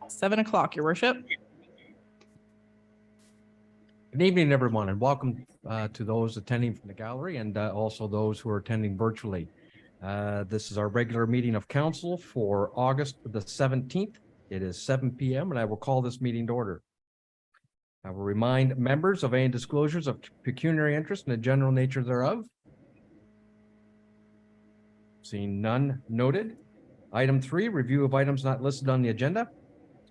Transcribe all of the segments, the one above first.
7 o'clock, Your Worship. Good evening, everyone, and welcome to those attending from the gallery and also those who are attending virtually. This is our regular meeting of council for August the 17th. It is 7 p.m. and I will call this meeting to order. I will remind members of any disclosures of pecuniary interest and the general nature thereof. Seeing none noted. Item 3, review of items not listed on the agenda.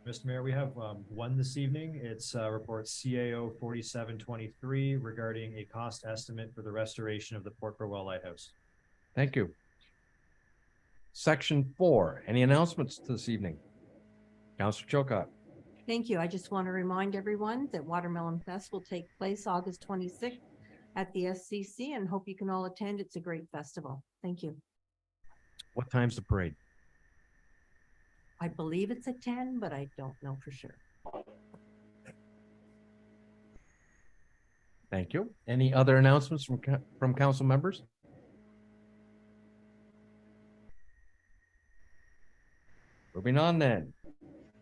Mr. Mayor, we have one this evening. It's report CAO 4723 regarding a cost estimate for the restoration of the Port Burwell Lighthouse. Thank you. Section 4, any announcements this evening? Councillor Chilcott. Thank you. I just want to remind everyone that Watermelon Fest will take place August 26th at the SCC and hope you can all attend. It's a great festival. Thank you. What time's the parade? I believe it's at 10, but I don't know for sure. Thank you. Any other announcements from council members? Moving on then.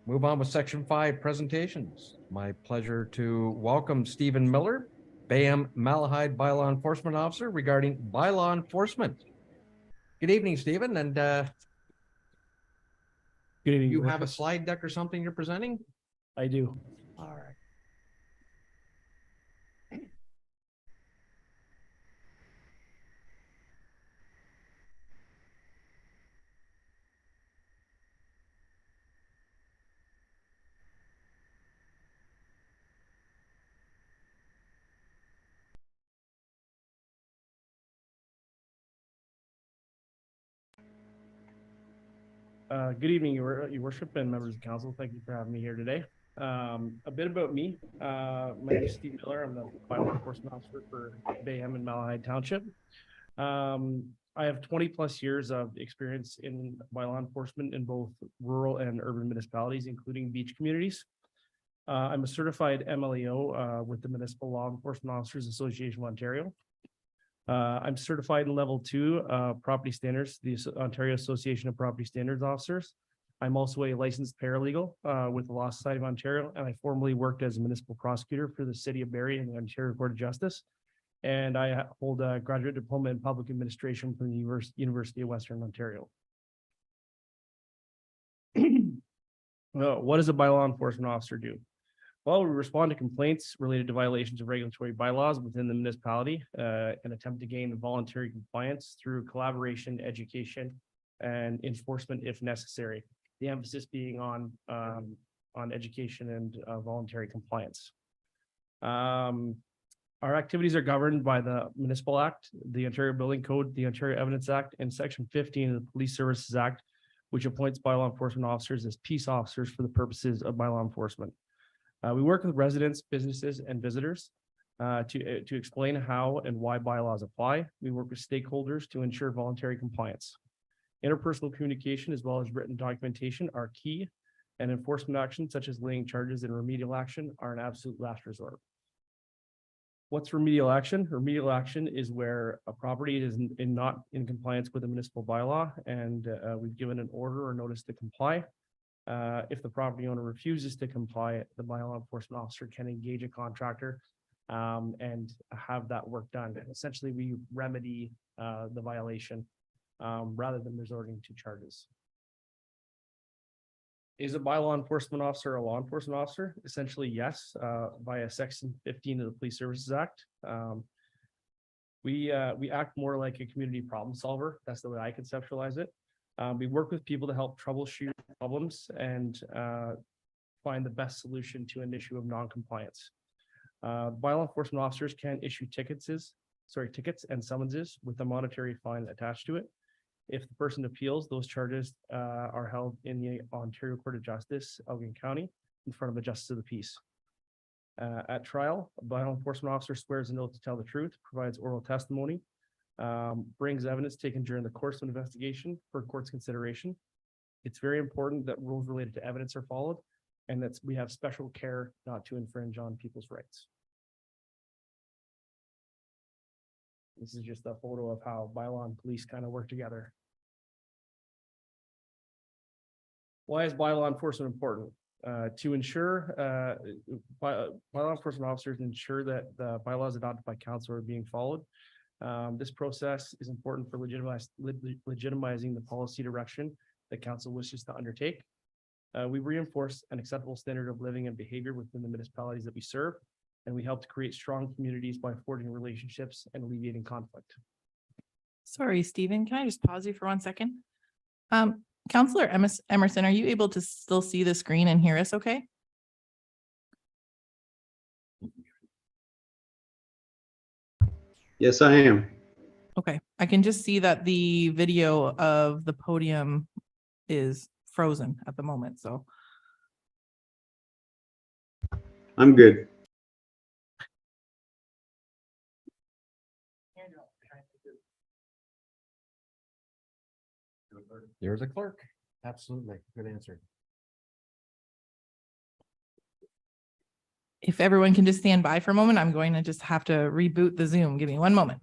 Move on with section 5, presentations. My pleasure to welcome Stephen Miller, Bayham Malahide Bylaw Enforcement Officer, regarding bylaw enforcement. Good evening, Stephen, and Good evening. you have a slide deck or something you're presenting? I do. All right. Good evening, Your Worship and members of council. Thank you for having me here today. A bit about me. My name is Steve Miller. I'm the bylaw enforcement officer for Bayham and Malahide Township. I have 20 plus years of experience in bylaw enforcement in both rural and urban municipalities, including beach communities. I'm a certified MLEO with the Municipal Law Enforcement Officers Association of Ontario. I'm certified in level 2 property standards, the Ontario Association of Property Standards Officers. I'm also a licensed paralegal with the Law Society of Ontario, and I formerly worked as a municipal prosecutor for the City of Barrie and the Ontario Court of Justice. And I hold a graduate diploma in public administration from the University of Western Ontario. What does a bylaw enforcement officer do? Well, we respond to complaints related to violations of regulatory bylaws within the municipality and attempt to gain voluntary compliance through collaboration, education, and enforcement if necessary. The emphasis being on education and voluntary compliance. Our activities are governed by the Municipal Act, the Ontario Building Code, the Ontario Evidence Act, and Section 15 of the Police Services Act, which appoints bylaw enforcement officers as peace officers for the purposes of bylaw enforcement. We work with residents, businesses, and visitors to explain how and why bylaws apply. We work with stakeholders to ensure voluntary compliance. Interpersonal communication as well as written documentation are key, and enforcement actions such as laying charges and remedial action are an absolute last resort. What's remedial action? Remedial action is where a property is not in compliance with a municipal bylaw, and we've given an order or notice to comply. If the property owner refuses to comply, the bylaw enforcement officer can engage a contractor and have that work done. Essentially, we remedy the violation rather than resorting to charges. Is a bylaw enforcement officer a law enforcement officer? Essentially, yes, via Section 15 of the Police Services Act. We act more like a community problem solver. That's the way I conceptualize it. We work with people to help troubleshoot problems and find the best solution to an issue of non-compliance. Bylaw enforcement officers can issue tickets and summonses with a monetary fine attached to it. If the person appeals, those charges are held in the Ontario Court of Justice, Elgin County, in front of a justice of the peace. At trial, a bylaw enforcement officer swears an oath to tell the truth, provides oral testimony, brings evidence taken during the course of investigation for court's consideration. It's very important that rules related to evidence are followed and that we have special care not to infringe on people's rights. This is just a photo of how bylaw and police kind of work together. Why is bylaw enforcement important? To ensure, law enforcement officers ensure that the bylaws adopted by council are being followed. This process is important for legitimizing the policy direction that council wishes to undertake. We reinforce an acceptable standard of living and behavior within the municipalities that we serve, and we help to create strong communities by forging relationships and alleviating conflict. Sorry, Stephen, can I just pause you for 1 second? Counselor Emerson, are you able to still see the screen and hear us okay? Yes, I am. Okay, I can just see that the video of the podium is frozen at the moment, so. I'm good. There's a clerk. Absolutely. Good answer. If everyone can just stand by for a moment, I'm going to just have to reboot the Zoom. Give me 1 moment.